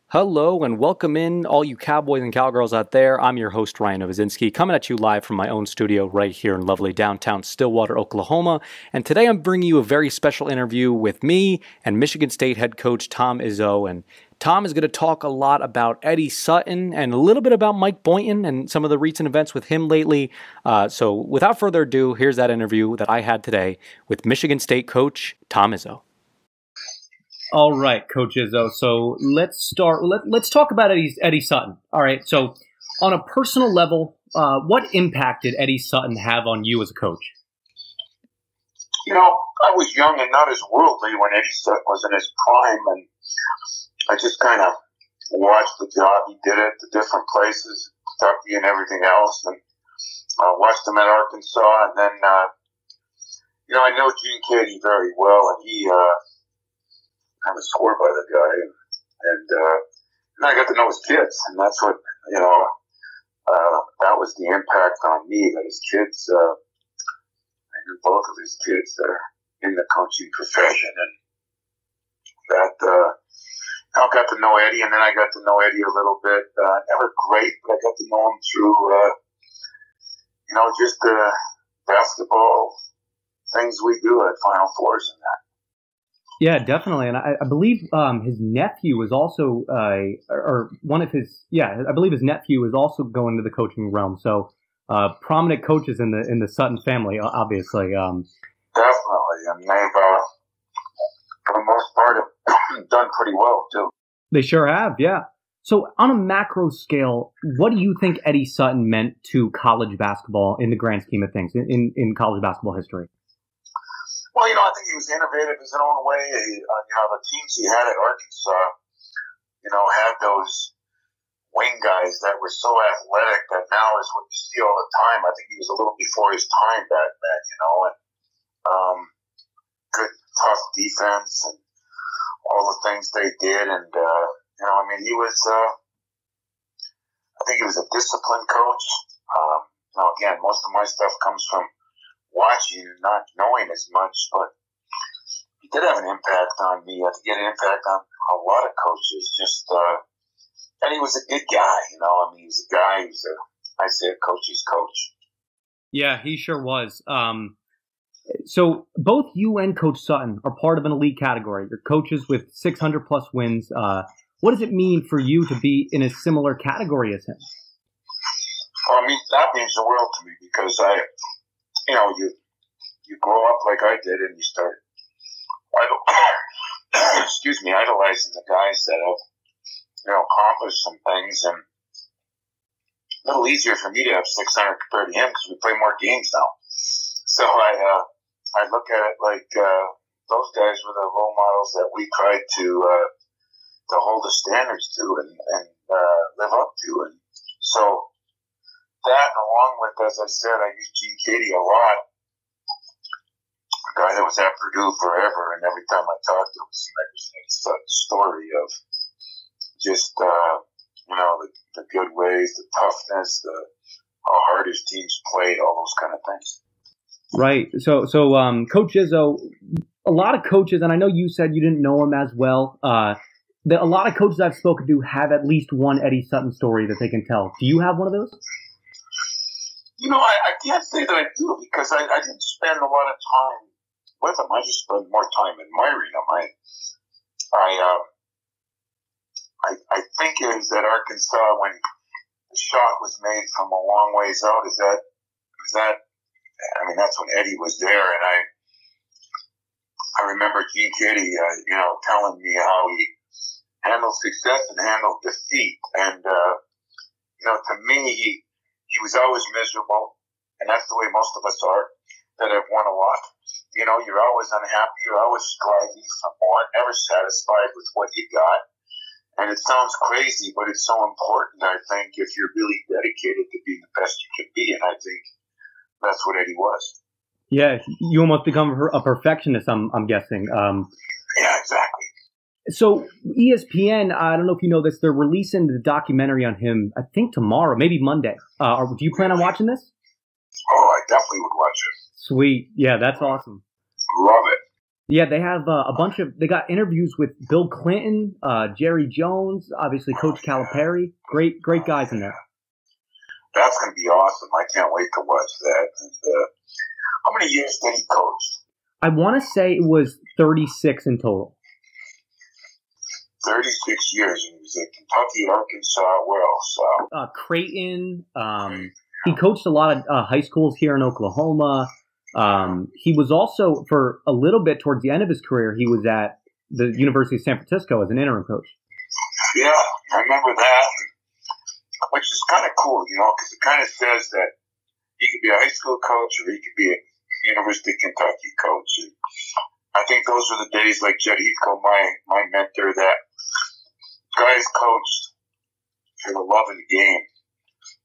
Hello and welcome in, all you cowboys and cowgirls out there. I'm your host, Ryan Novozinsky, coming at you live from my own studio right here in lovely downtown Stillwater, Oklahoma. And today I'm bringing you a very special interview with me and Michigan State head coach Tom Izzo. And Tom is going to talk a lot about Eddie Sutton and a little bit about Mike Boynton and some of the recent events with him lately. So without further ado, here's that interview that I had today with Michigan State coach Tom Izzo. All right, Coach Izzo. So let's start. Let's talk about Eddie Sutton. All right. So on a personal level, what impact did Eddie Sutton have on you as a coach? You know, I was young and not as worldly when Eddie Sutton was in his prime, and I just kind of watched the job he did at the different places, Kentucky and everything else, and watched him at Arkansas. And then, I know Gene Katie very well, and he kind of swore by the guy, and I got to know his kids, and that's what that was the impact on me. That his kids, I knew both of his kids are in the coaching profession, and that I got to know Eddie, and then I got to know Eddie a little bit. Never great, but I got to know him through just the basketball things we do at Final Fours and that. Yeah, definitely, and I believe his nephew is also, I believe his nephew is also going to the coaching realm. So, prominent coaches in the Sutton family, obviously. Definitely, and they've, for the most part, have done pretty well too. They sure have, yeah. So, on a macro scale, what do you think Eddie Sutton meant to college basketball in the grand scheme of things in college basketball history? Well, I think he was innovative in his own way. The teams he had at Arkansas, had those wing guys that were so athletic that now is what you see all the time. I think he was a little before his time back then, and good, tough defense and all the things they did. And, he was, I think he was a disciplined coach. Again, most of my stuff comes from watching and not knowing as much, but he did have an impact on me. I think he had an impact on a lot of coaches. And he was a good guy, he was a guy. He was a coach's coach. Yeah, he sure was. So both you and Coach Sutton are part of an elite category. You're coaches with 600 plus wins. What does it mean for you to be in a similar category as him? Well, that means the world to me because you grow up like I did, and you start idolizing the guys that have, accomplished some things, and a little easier for me to have 600 compared to him because we play more games now. So I look at it like those guys were the role models that we tried to hold the standards to and live up to, and so. That, along with, as I said, I used Gene Katie a lot, a guy that was at Purdue forever, and every time I talked to him, it seemed like it was a story of just, the good ways, the toughness, how hard his teams played, all those kind of things. Right. So, Coach Izzo, a lot of coaches, and I know you said you didn't know him as well, a lot of coaches I've spoken to have at least one Eddie Sutton story that they can tell. Do you have one of those? I can't say that I do because I didn't spend a lot of time with him. I just spent more time admiring him. I think it was at Arkansas when the shot was made from a long ways out. That's when Eddie was there, and I remember Gene Katie, telling me how he handled success and handled defeat, and to me, he was always miserable, and that's the way most of us are that have won a lot. You're always unhappy. You're always striving for more, never satisfied with what you got. And it sounds crazy, but it's so important, I think, if you're really dedicated to being the best you can be. And I think that's what Eddie was. Yeah, you almost become a perfectionist, I'm guessing. Yeah, exactly. So ESPN, I don't know if you know this, they're releasing the documentary on him, I think tomorrow, maybe Monday. Do you plan on watching this? Oh, I definitely would watch it. Sweet. Yeah, that's awesome. Love it. Yeah, they have a bunch of. They got interviews with Bill Clinton, Jerry Jones, obviously Coach Calipari. Great guys in there. That's going to be awesome. I can't wait to watch that. And, how many years did he coach? I want to say it was 36 in total. 36 years. And he was at Kentucky, Arkansas, where else? Creighton. He coached a lot of high schools here in Oklahoma. He was also, for a little bit towards the end of his career, he was at the University of San Francisco as an interim coach. Yeah, I remember that, which is kind of cool, because it kind of says that he could be a high school coach or he could be a University of Kentucky coach. And I think those were the days, like Jed Heathcote, my mentor, that guys coached for the love of the game.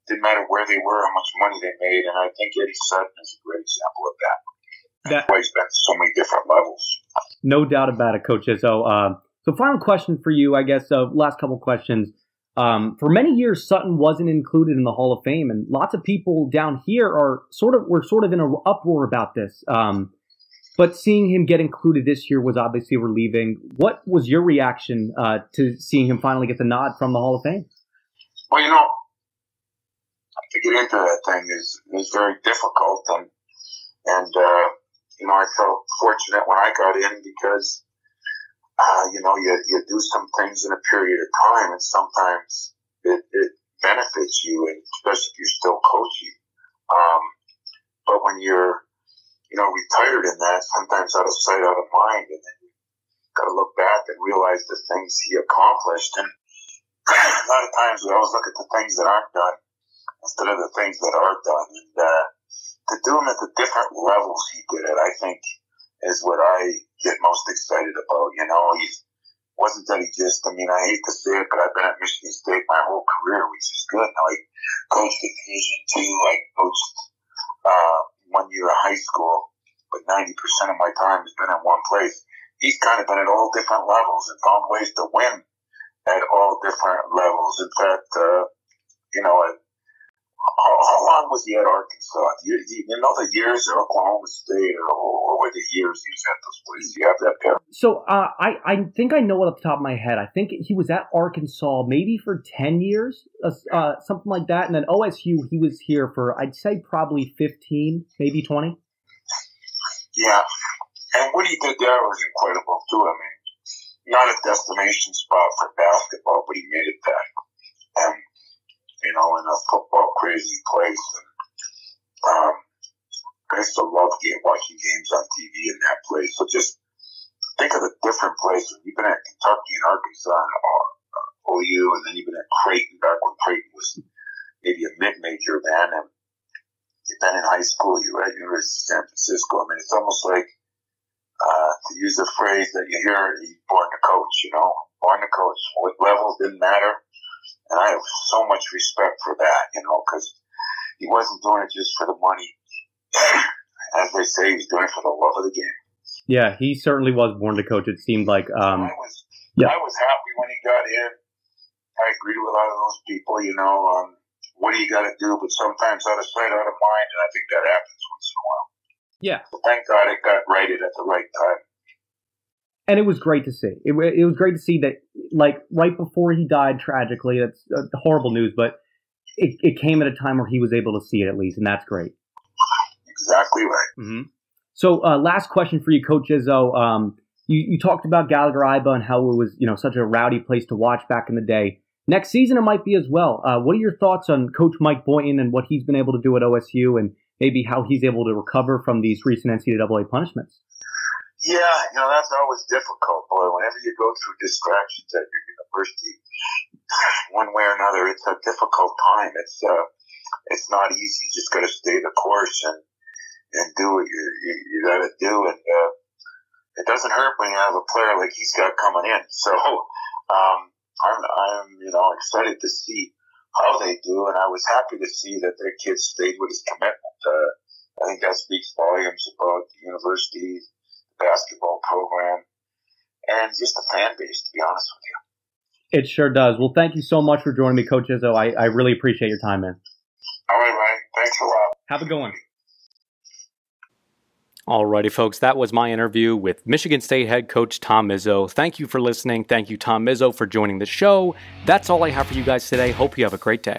Didn't matter where they were, how much money they made, and I think Eddie Sutton is a great example of that. He's been to so many different levels. No doubt about it, Coach Izzo. So final question for you, I guess, last couple questions. For many years, Sutton wasn't included in the Hall of Fame, and lots of people down here were sort of in an uproar about this. But seeing him get included this year was obviously relieving. What was your reaction to seeing him finally get the nod from the Hall of Fame? Well, to get into that thing is very difficult, and I felt fortunate when I got in because you do some things in a period of time, and sometimes it benefits you, and especially if you're still coaching. But when you're retired in that, sometimes out of sight, out of mind, and then you got to look back and realize the things he accomplished. And a lot of times we always look at the things that aren't done instead of the things that are done. And to do them at the different levels he did it, I think, is what I get most excited about. He wasn't that he just, I hate to say it, but I've been at Michigan State my whole career, which is good. Now, I coached at Division II, I coached 1 year of high school, but 90% of my time has been in one place. He's kind of been at all different levels and found ways to win at all different levels. In fact, how long was he at Arkansas? Do you know the years at Oklahoma State, or were the years he was at those places? Do you have that there? So I think I know it off the top of my head. I think he was at Arkansas maybe for 10 years, something like that. And then OSU, he was here for, I'd say, probably 15, maybe 20. Yeah. And what he did there was incredible, too. Not a destination spot for basketball, but he made it that. And in a football crazy place. And I used to love watching games on TV in that place. So just think of the different places. You've been at Kentucky and Arkansas and OU, and then you've been at Creighton back when Creighton was maybe a mid-major then. And you've been in high school, you were at University of San Francisco. It's almost like, to use a phrase that you hear, he's born to coach, born to coach. What level didn't matter. And I have so much respect for that, because he wasn't doing it just for the money. As they say, he was doing it for the love of the game. Yeah, he certainly was born to coach, it seemed like. I was happy when he got in. I agreed with a lot of those people, what do you got to do? But sometimes out of sight, out of mind, and I think that happens once in a while. Yeah. So thank God it got righted at the right time. And it was great to see. It was great to see that, like, right before he died tragically, that's horrible news, but it came at a time where he was able to see it at least, and that's great. Exactly right. Mm-hmm. So last question for you, Coach Izzo. You talked about Gallagher-Iba and how it was, such a rowdy place to watch back in the day. Next season it might be as well. What are your thoughts on Coach Mike Boynton and what he's been able to do at OSU, and maybe how he's able to recover from these recent NCAA punishments? Yeah, that's always difficult, boy. Whenever you go through distractions at your university, one way or another, it's a difficult time. It's not easy. You just got to stay the course and do what you got to do. And it doesn't hurt when you have a player like he's got coming in. So I'm excited to see how they do, and I was happy to see that their kid stayed with his commitment. I think that speaks volumes about the university, basketball program, and just the fan base, to be honest with you. It sure does. Well, thank you so much for joining me, Coach Izzo. I really appreciate your time, man. All right, Ryan. Thanks a lot. Have a good one. Alrighty, folks, that was my interview with Michigan State head coach Tom Izzo. Thank you for listening. Thank you, Tom Izzo, for joining the show. That's all I have for you guys today. Hope you have a great day.